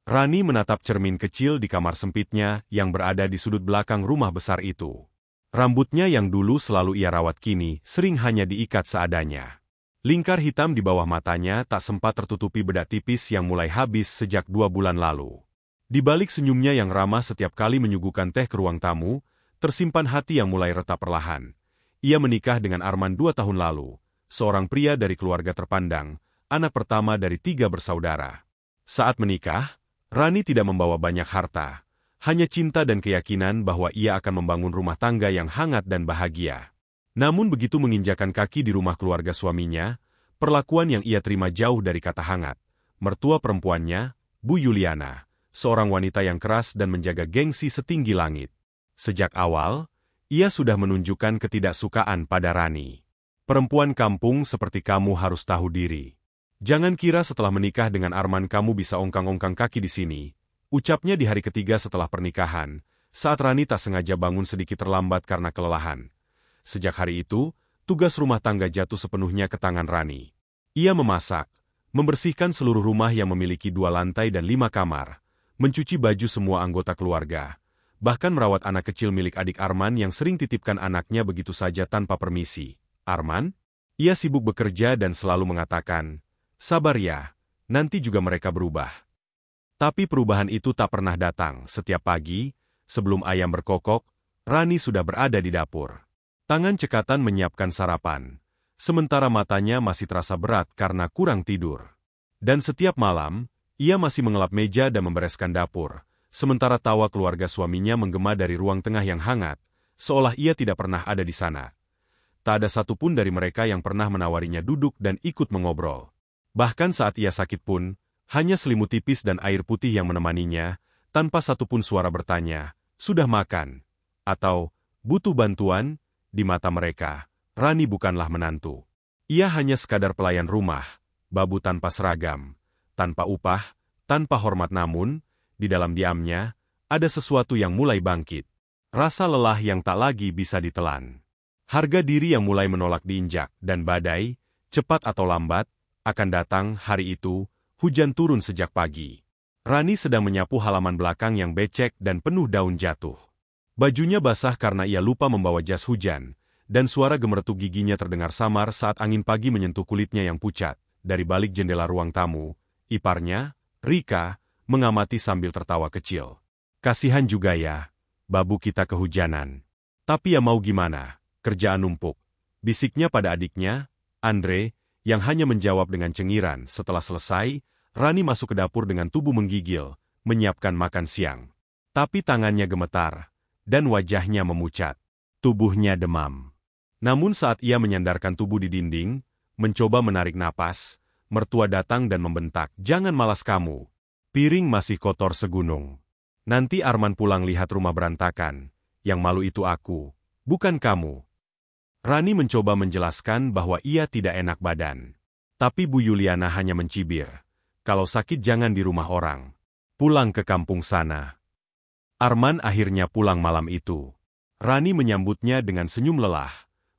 Rani menatap cermin kecil di kamar sempitnya yang berada di sudut belakang rumah besar itu. Rambutnya yang dulu selalu ia rawat kini sering hanya diikat seadanya. Lingkar hitam di bawah matanya tak sempat tertutupi bedak tipis yang mulai habis sejak 2 bulan lalu. Di balik senyumnya yang ramah setiap kali menyuguhkan teh ke ruang tamu, tersimpan hati yang mulai retak perlahan. Ia menikah dengan Arman 2 tahun lalu, seorang pria dari keluarga terpandang, anak pertama dari 3 bersaudara. Saat menikah, Rani tidak membawa banyak harta, hanya cinta dan keyakinan bahwa ia akan membangun rumah tangga yang hangat dan bahagia. Namun begitu menginjakan kaki di rumah keluarga suaminya, perlakuan yang ia terima jauh dari kata hangat. Mertua perempuannya, Bu Yuliana, seorang wanita yang keras dan menjaga gengsi setinggi langit. Sejak awal, ia sudah menunjukkan ketidaksukaan pada Rani. Perempuan kampung seperti kamu harus tahu diri. Jangan kira setelah menikah dengan Arman kamu bisa ongkang-ongkang kaki di sini, ucapnya di hari ketiga setelah pernikahan, saat Rani tak sengaja bangun sedikit terlambat karena kelelahan. Sejak hari itu, tugas rumah tangga jatuh sepenuhnya ke tangan Rani. Ia memasak, membersihkan seluruh rumah yang memiliki 2 lantai dan 5 kamar, mencuci baju semua anggota keluarga, bahkan merawat anak kecil milik adik Arman yang sering titipkan anaknya begitu saja tanpa permisi. Arman? Ia sibuk bekerja dan selalu mengatakan, "Sabar ya, nanti juga mereka berubah." Tapi perubahan itu tak pernah datang. Setiap pagi, sebelum ayam berkokok, Rani sudah berada di dapur. Tangan cekatan menyiapkan sarapan, sementara matanya masih terasa berat karena kurang tidur. Dan setiap malam, ia masih mengelap meja dan membereskan dapur, sementara tawa keluarga suaminya menggema dari ruang tengah yang hangat, seolah ia tidak pernah ada di sana. Tak ada satupun dari mereka yang pernah menawarinya duduk dan ikut mengobrol. Bahkan saat ia sakit pun, hanya selimut tipis dan air putih yang menemaninya, tanpa satupun suara bertanya, "Sudah makan?" atau "Butuh bantuan?" Di mata mereka, Rani bukanlah menantu. Ia hanya sekadar pelayan rumah, babu tanpa seragam, tanpa upah, tanpa hormat. Namun, di dalam diamnya, ada sesuatu yang mulai bangkit. Rasa lelah yang tak lagi bisa ditelan. Harga diri yang mulai menolak diinjak, dan badai, cepat atau lambat, akan datang. Hari itu, hujan turun sejak pagi. Rani sedang menyapu halaman belakang yang becek dan penuh daun jatuh. Bajunya basah karena ia lupa membawa jas hujan, dan suara gemeretuk giginya terdengar samar saat angin pagi menyentuh kulitnya yang pucat. Dari balik jendela ruang tamu, iparnya, Rika, mengamati sambil tertawa kecil. "Kasihan juga ya, babu kita kehujanan. Tapi ya mau gimana, kerjaan numpuk," bisiknya pada adiknya, Andre, yang hanya menjawab dengan cengiran. Setelah selesai, Rani masuk ke dapur dengan tubuh menggigil, menyiapkan makan siang. Tapi tangannya gemetar, dan wajahnya memucat. Tubuhnya demam. Namun saat ia menyandarkan tubuh di dinding, mencoba menarik napas, mertua datang dan membentak, "Jangan malas kamu. Piring masih kotor segunung. Nanti Arman pulang lihat rumah berantakan. Yang malu itu aku, bukan kamu." Rani mencoba menjelaskan bahwa ia tidak enak badan. Tapi Bu Yuliana hanya mencibir, "Kalau sakit jangan di rumah orang. Pulang ke kampung sana." Arman akhirnya pulang malam itu. Rani menyambutnya dengan senyum lelah,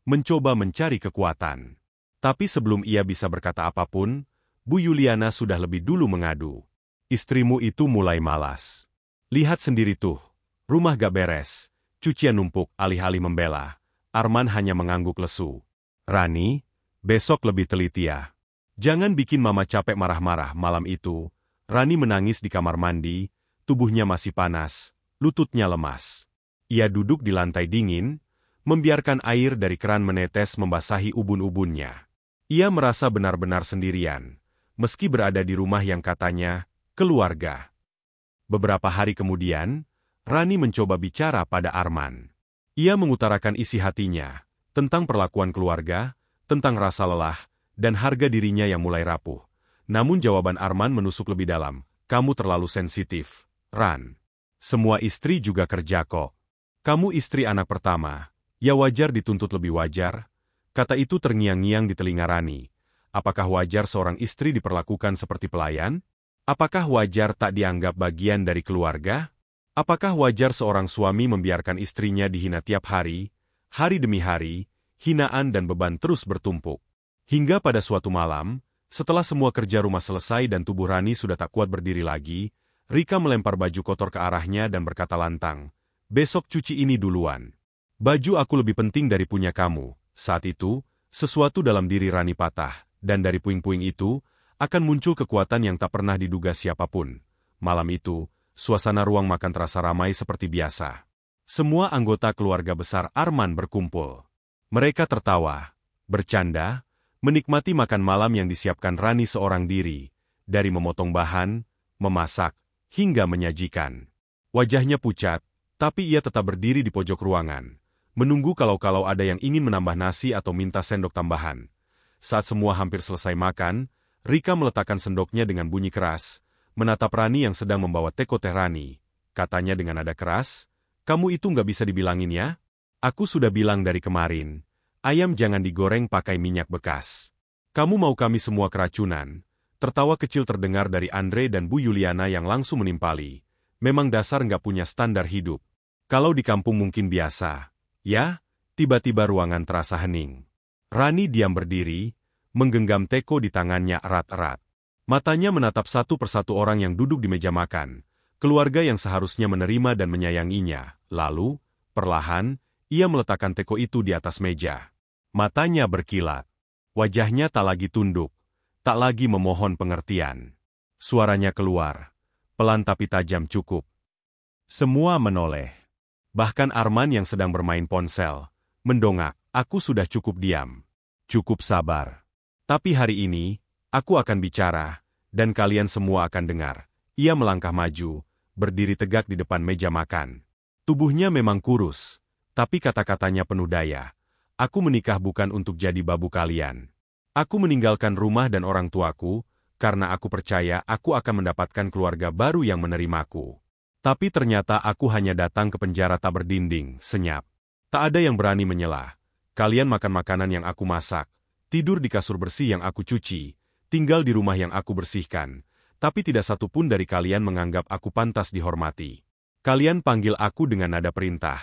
mencoba mencari kekuatan. Tapi sebelum ia bisa berkata apapun, Bu Yuliana sudah lebih dulu mengadu. "Istrimu itu mulai malas. Lihat sendiri tuh, rumah gak beres, cucian numpuk." Alih-alih membela, Arman hanya mengangguk lesu. "Rani, besok lebih teliti ya. Jangan bikin mama capek marah-marah." Malam itu, Rani menangis di kamar mandi, tubuhnya masih panas, lututnya lemas. Ia duduk di lantai dingin, membiarkan air dari keran menetes membasahi ubun-ubunnya. Ia merasa benar-benar sendirian, meski berada di rumah yang katanya keluarga. Beberapa hari kemudian, Rani mencoba bicara pada Arman. Ia mengutarakan isi hatinya, tentang perlakuan keluarga, tentang rasa lelah, dan harga dirinya yang mulai rapuh. Namun jawaban Arman menusuk lebih dalam, "Kamu terlalu sensitif, Ran. Semua istri juga kerja kok. Kamu istri anak pertama, ya wajar dituntut lebih wajar." Kata itu terngiang-ngiang di telinga Rani. Apakah wajar seorang istri diperlakukan seperti pelayan? Apakah wajar tak dianggap bagian dari keluarga? Apakah wajar seorang suami membiarkan istrinya dihina tiap hari demi hari, hinaan dan beban terus bertumpuk? Hingga pada suatu malam, setelah semua kerja rumah selesai dan tubuh Rani sudah tak kuat berdiri lagi, Rika melempar baju kotor ke arahnya dan berkata lantang, "Besok cuci ini duluan. Baju aku lebih penting dari punya kamu." Saat itu, sesuatu dalam diri Rani patah, dan dari puing-puing itu, akan muncul kekuatan yang tak pernah diduga siapapun. Malam itu, suasana ruang makan terasa ramai seperti biasa. Semua anggota keluarga besar Arman berkumpul. Mereka tertawa, bercanda, menikmati makan malam yang disiapkan Rani seorang diri, dari memotong bahan, memasak, hingga menyajikan. Wajahnya pucat, tapi ia tetap berdiri di pojok ruangan, menunggu kalau ada yang ingin menambah nasi atau minta sendok tambahan. Saat semua hampir selesai makan, Rika meletakkan sendoknya dengan bunyi keras, menatap Rani yang sedang membawa teko teh. Rani, katanya dengan nada keras, "Kamu itu nggak bisa dibilangin ya? Aku sudah bilang dari kemarin, ayam jangan digoreng pakai minyak bekas. Kamu mau kami semua keracunan?" Tertawa kecil terdengar dari Andre dan Bu Yuliana yang langsung menimpali. Memang dasar nggak punya standar hidup. Kalau di kampung mungkin biasa. Ya, tiba-tiba ruangan terasa hening. Rani diam berdiri, menggenggam teko di tangannya erat-erat. Matanya menatap satu persatu orang yang duduk di meja makan, keluarga yang seharusnya menerima dan menyayanginya. Lalu, perlahan, ia meletakkan teko itu di atas meja. Matanya berkilat. Wajahnya tak lagi tunduk, tak lagi memohon pengertian. Suaranya keluar, pelan tapi tajam cukup. Semua menoleh. Bahkan Arman yang sedang bermain ponsel, mendongak, "Aku sudah cukup diam. Cukup sabar. Tapi hari ini, aku akan bicara, dan kalian semua akan dengar." Ia melangkah maju, berdiri tegak di depan meja makan. Tubuhnya memang kurus, tapi kata-katanya penuh daya. "Aku menikah bukan untuk jadi babu kalian. Aku meninggalkan rumah dan orang tuaku, karena aku percaya aku akan mendapatkan keluarga baru yang menerimaku. Tapi ternyata aku hanya datang ke penjara tak berdinding, senyap. Tak ada yang berani menyela. Kalian makan makanan yang aku masak, tidur di kasur bersih yang aku cuci, tinggal di rumah yang aku bersihkan, tapi tidak satu pun dari kalian menganggap aku pantas dihormati. Kalian panggil aku dengan nada perintah,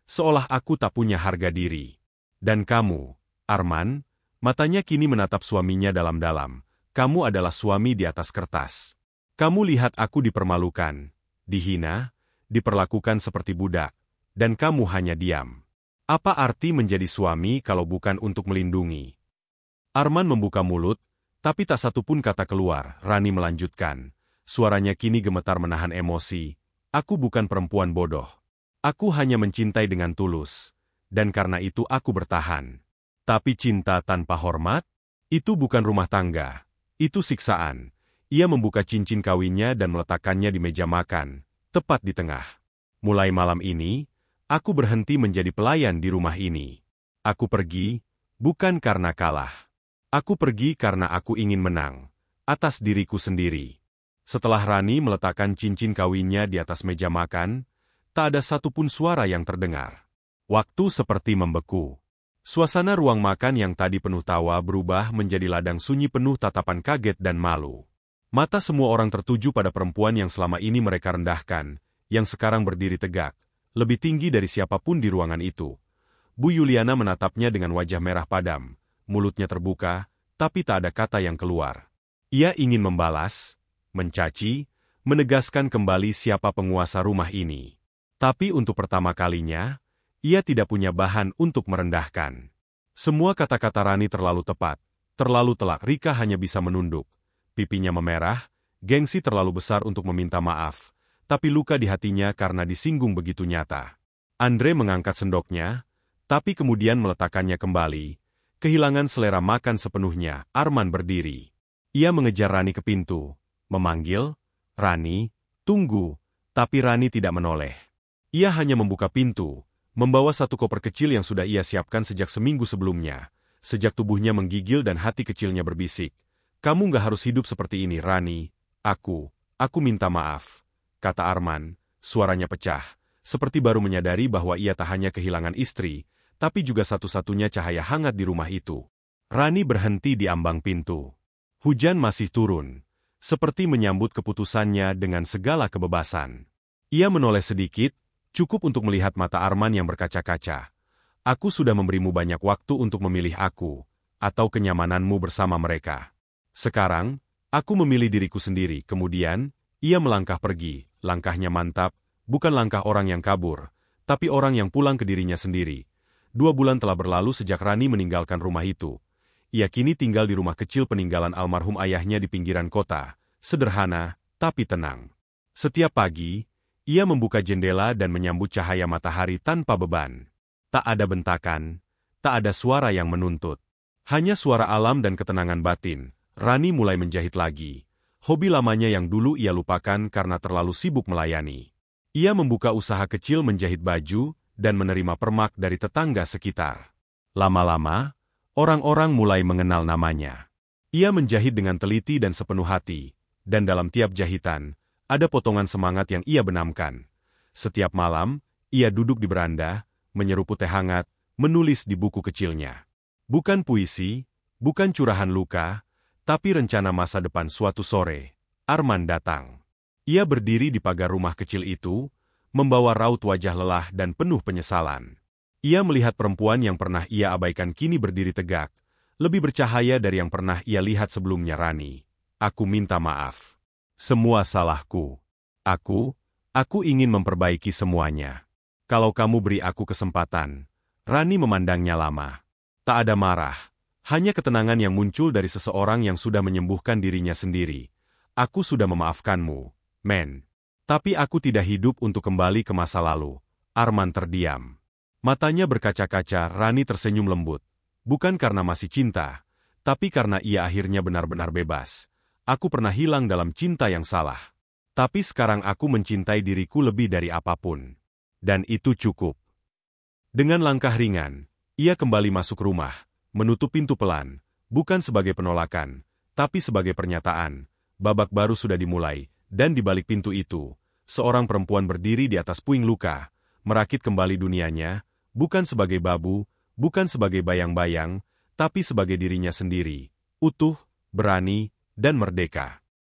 seolah aku tak punya harga diri. Dan kamu, Arman," matanya kini menatap suaminya dalam-dalam, "kamu adalah suami di atas kertas. Kamu lihat aku dipermalukan, dihina, diperlakukan seperti budak, dan kamu hanya diam. Apa arti menjadi suami kalau bukan untuk melindungi?" Arman membuka mulut, tapi tak satu pun kata keluar. Rani melanjutkan, suaranya kini gemetar menahan emosi, "Aku bukan perempuan bodoh. Aku hanya mencintai dengan tulus, dan karena itu aku bertahan. Tapi cinta tanpa hormat? Itu bukan rumah tangga. Itu siksaan." Ia membuka cincin kawinnya dan meletakkannya di meja makan, tepat di tengah. "Mulai malam ini, aku berhenti menjadi pelayan di rumah ini. Aku pergi, bukan karena kalah. Aku pergi karena aku ingin menang, atas diriku sendiri." Setelah Rani meletakkan cincin kawinnya di atas meja makan, tak ada satupun suara yang terdengar. Waktu seperti membeku. Suasana ruang makan yang tadi penuh tawa berubah menjadi ladang sunyi penuh tatapan kaget dan malu. Mata semua orang tertuju pada perempuan yang selama ini mereka rendahkan, yang sekarang berdiri tegak, lebih tinggi dari siapapun di ruangan itu. Bu Yuliana menatapnya dengan wajah merah padam, mulutnya terbuka, tapi tak ada kata yang keluar. Ia ingin membalas, mencaci, menegaskan kembali siapa penguasa rumah ini. Tapi untuk pertama kalinya, ia tidak punya bahan untuk merendahkan. Semua kata-kata Rani terlalu tepat, terlalu telak. Rika hanya bisa menunduk. Pipinya memerah, gengsi terlalu besar untuk meminta maaf, tapi luka di hatinya karena disinggung begitu nyata. Andre mengangkat sendoknya, tapi kemudian meletakkannya kembali, kehilangan selera makan sepenuhnya. Arman berdiri. Ia mengejar Rani ke pintu, memanggil, "Rani, tunggu," tapi Rani tidak menoleh. Ia hanya membuka pintu, membawa satu koper kecil yang sudah ia siapkan sejak seminggu sebelumnya. Sejak tubuhnya menggigil dan hati kecilnya berbisik, "Kamu nggak harus hidup seperti ini, Rani. Aku minta maaf," kata Arman, suaranya pecah, seperti baru menyadari bahwa ia tak hanya kehilangan istri, tapi juga satu-satunya cahaya hangat di rumah itu. Rani berhenti di ambang pintu. Hujan masih turun, seperti menyambut keputusannya dengan segala kebebasan. Ia menoleh sedikit, cukup untuk melihat mata Arman yang berkaca-kaca. "Aku sudah memberimu banyak waktu untuk memilih aku, atau kenyamananmu bersama mereka. Sekarang, aku memilih diriku sendiri." Kemudian, Ia melangkah pergi, langkahnya mantap, bukan langkah orang yang kabur, tapi orang yang pulang ke dirinya sendiri. 2 bulan telah berlalu sejak Rani meninggalkan rumah itu. Ia kini tinggal di rumah kecil peninggalan almarhum ayahnya di pinggiran kota, sederhana, tapi tenang. Setiap pagi, ia membuka jendela dan menyambut cahaya matahari tanpa beban. Tak ada bentakan, tak ada suara yang menuntut. Hanya suara alam dan ketenangan batin. Rani mulai menjahit lagi. Hobi lamanya yang dulu ia lupakan karena terlalu sibuk melayani. Ia membuka usaha kecil menjahit baju dan menerima permak dari tetangga sekitar. Lama-lama, orang-orang mulai mengenal namanya. Ia menjahit dengan teliti dan sepenuh hati, dan dalam tiap jahitan, ada potongan semangat yang ia benamkan. Setiap malam, ia duduk di beranda, menyeruput teh hangat, menulis di buku kecilnya. Bukan puisi, bukan curahan luka, tapi rencana masa depan. Suatu sore, Arman datang. Ia berdiri di pagar rumah kecil itu, membawa raut wajah lelah dan penuh penyesalan. Ia melihat perempuan yang pernah ia abaikan kini berdiri tegak, lebih bercahaya dari yang pernah ia lihat sebelumnya. Rani, aku minta maaf. Semua salahku. Aku ingin memperbaiki semuanya. Kalau kamu beri aku kesempatan. Rani memandangnya lama. Tak ada marah, hanya ketenangan yang muncul dari seseorang yang sudah menyembuhkan dirinya sendiri. Aku sudah memaafkanmu, men. Tapi aku tidak hidup untuk kembali ke masa lalu. Arman terdiam. Matanya berkaca-kaca. Rani tersenyum lembut. Bukan karena masih cinta, tapi karena ia akhirnya benar-benar bebas. Aku pernah hilang dalam cinta yang salah. Tapi sekarang aku mencintai diriku lebih dari apapun. Dan itu cukup. Dengan langkah ringan, ia kembali masuk rumah, menutup pintu pelan, bukan sebagai penolakan, tapi sebagai pernyataan. Babak baru sudah dimulai, dan di balik pintu itu, seorang perempuan berdiri di atas puing luka, merakit kembali dunianya, bukan sebagai babu, bukan sebagai bayang-bayang, tapi sebagai dirinya sendiri, utuh, berani, dan merdeka.